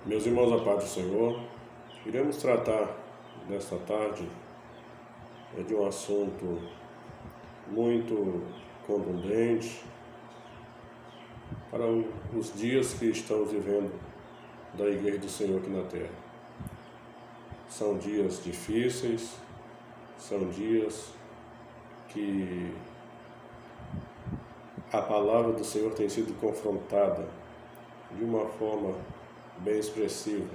Meus irmãos, a paz do Senhor, iremos tratar nesta tarde de um assunto muito contundente para os dias que estamos vivendo da Igreja do Senhor aqui na Terra. São dias difíceis, são dias que a palavra do Senhor tem sido confrontada de uma forma bem expressiva.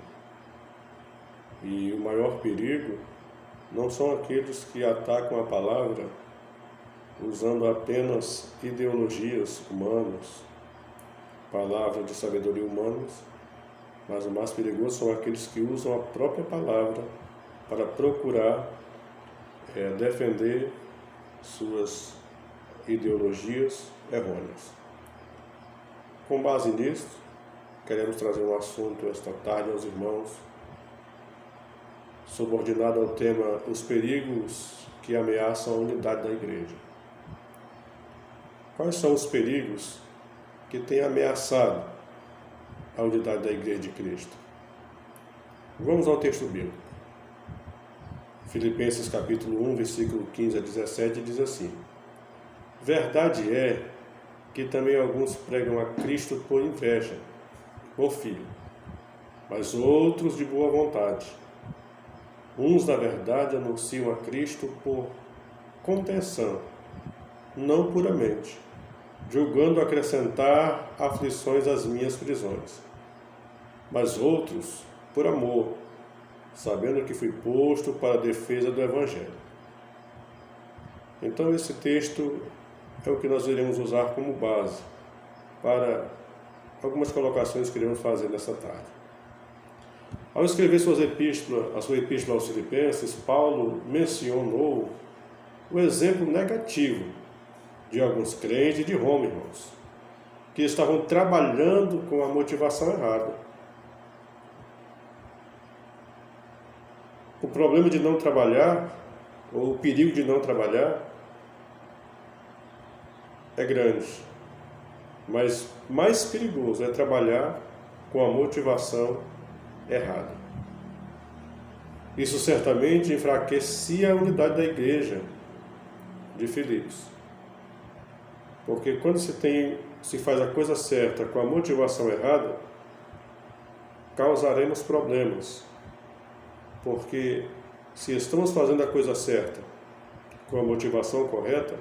E o maior perigo não são aqueles que atacam a palavra usando apenas ideologias humanas, palavras de sabedoria humanas, mas o mais perigoso são aqueles que usam a própria palavra para procurar defender suas ideologias errôneas. Com base nisso, queremos trazer um assunto esta tarde aos irmãos, subordinado ao tema os perigos que ameaçam a unidade da igreja. Quais são os perigos que têm ameaçado a unidade da igreja de Cristo? Vamos ao texto bíblico. Filipenses capítulo 1, versículo 15 a 17 diz assim: Verdade é que também alguns pregam a Cristo por inveja, por filho, mas outros de boa vontade. Uns, na verdade, anunciam a Cristo por contenção, não puramente, julgando acrescentar aflições às minhas prisões. Mas outros, por amor, sabendo que fui posto para a defesa do Evangelho. Então, esse texto é o que nós iremos usar como base para algumas colocações que iremos fazer nessa tarde. Ao escrever a sua epístola aos Filipenses, Paulo mencionou o exemplo negativo de alguns crentes de Roma, irmãos, que estavam trabalhando com a motivação errada. O problema de não trabalhar, ou o perigo de não trabalhar, é grande, mas mais perigoso é trabalhar com a motivação errada. Isso certamente enfraquecia a unidade da igreja de Filipos. Porque quando se faz a coisa certa com a motivação errada, causaremos problemas. Porque se estamos fazendo a coisa certa com a motivação correta,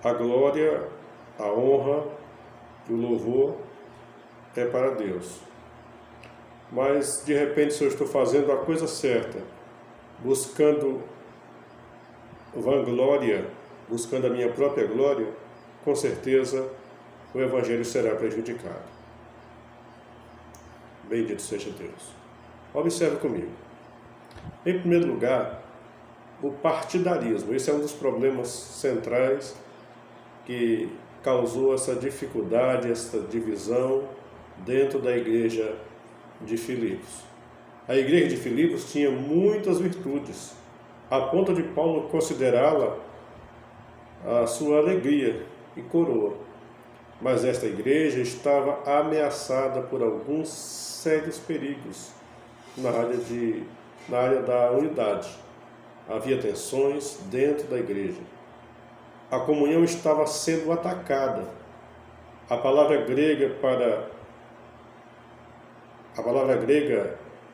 a glória, a honra e o louvor é para Deus. Mas, de repente, se eu estou fazendo a coisa certa, buscando vanglória, buscando a minha própria glória, com certeza o Evangelho será prejudicado. Bendito seja Deus. Observe comigo. Em primeiro lugar, o partidarismo. Esse é um dos problemas centrais que causou essa dificuldade, essa divisão dentro da igreja de Filipos. A igreja de Filipos tinha muitas virtudes, a ponto de Paulo considerá-la a sua alegria e coroa. Mas esta igreja estava ameaçada por alguns sérios perigos na área da unidade. Havia tensões dentro da igreja. A comunhão estava sendo atacada. A palavra grega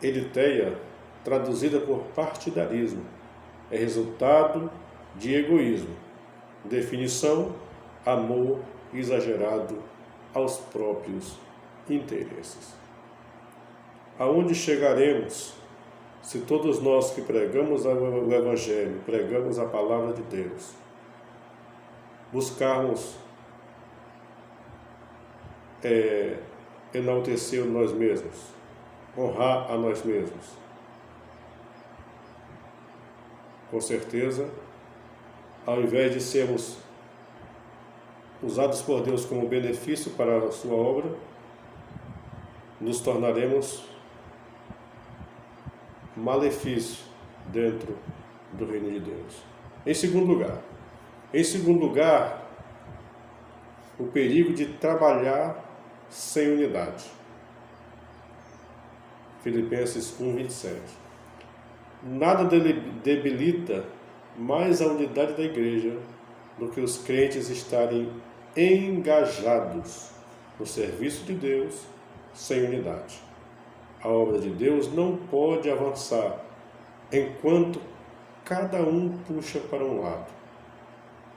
eliteia, traduzida por partidarismo, é resultado de egoísmo. Definição: amor exagerado aos próprios interesses. Aonde chegaremos se todos nós que pregamos o Evangelho, pregamos a palavra de Deus, buscarmos enaltecer nós mesmos, honrar a nós mesmos? Com certeza, ao invés de sermos usados por Deus como benefício para a sua obra, nos tornaremos malefício dentro do reino de Deus. Em segundo lugar, o perigo de trabalhar sem unidade. Filipenses 1:27. Nada debilita mais a unidade da igreja do que os crentes estarem engajados no serviço de Deus sem unidade. A obra de Deus não pode avançar enquanto cada um puxa para um lado.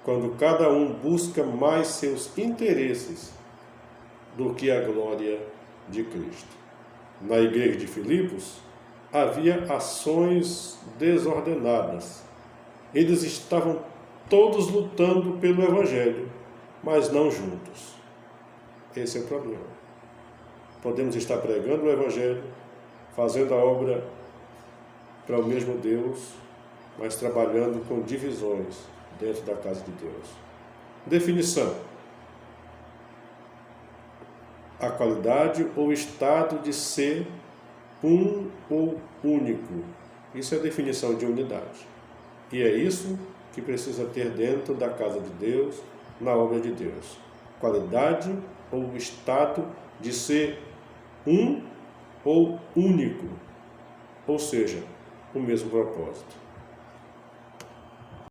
Quando cada um busca mais seus interesses do que a glória de Cristo. Na igreja de Filipos havia ações desordenadas. Eles estavam todos lutando pelo Evangelho, mas não juntos. Esse é o problema. Podemos estar pregando o Evangelho, fazendo a obra para o mesmo Deus, mas trabalhando com divisões dentro da casa de Deus. Definição: a qualidade ou estado de ser um ou único. Isso é a definição de unidade. E é isso que precisa ter dentro da casa de Deus, na obra de Deus. Qualidade ou estado de ser um ou único, ou seja, o mesmo propósito.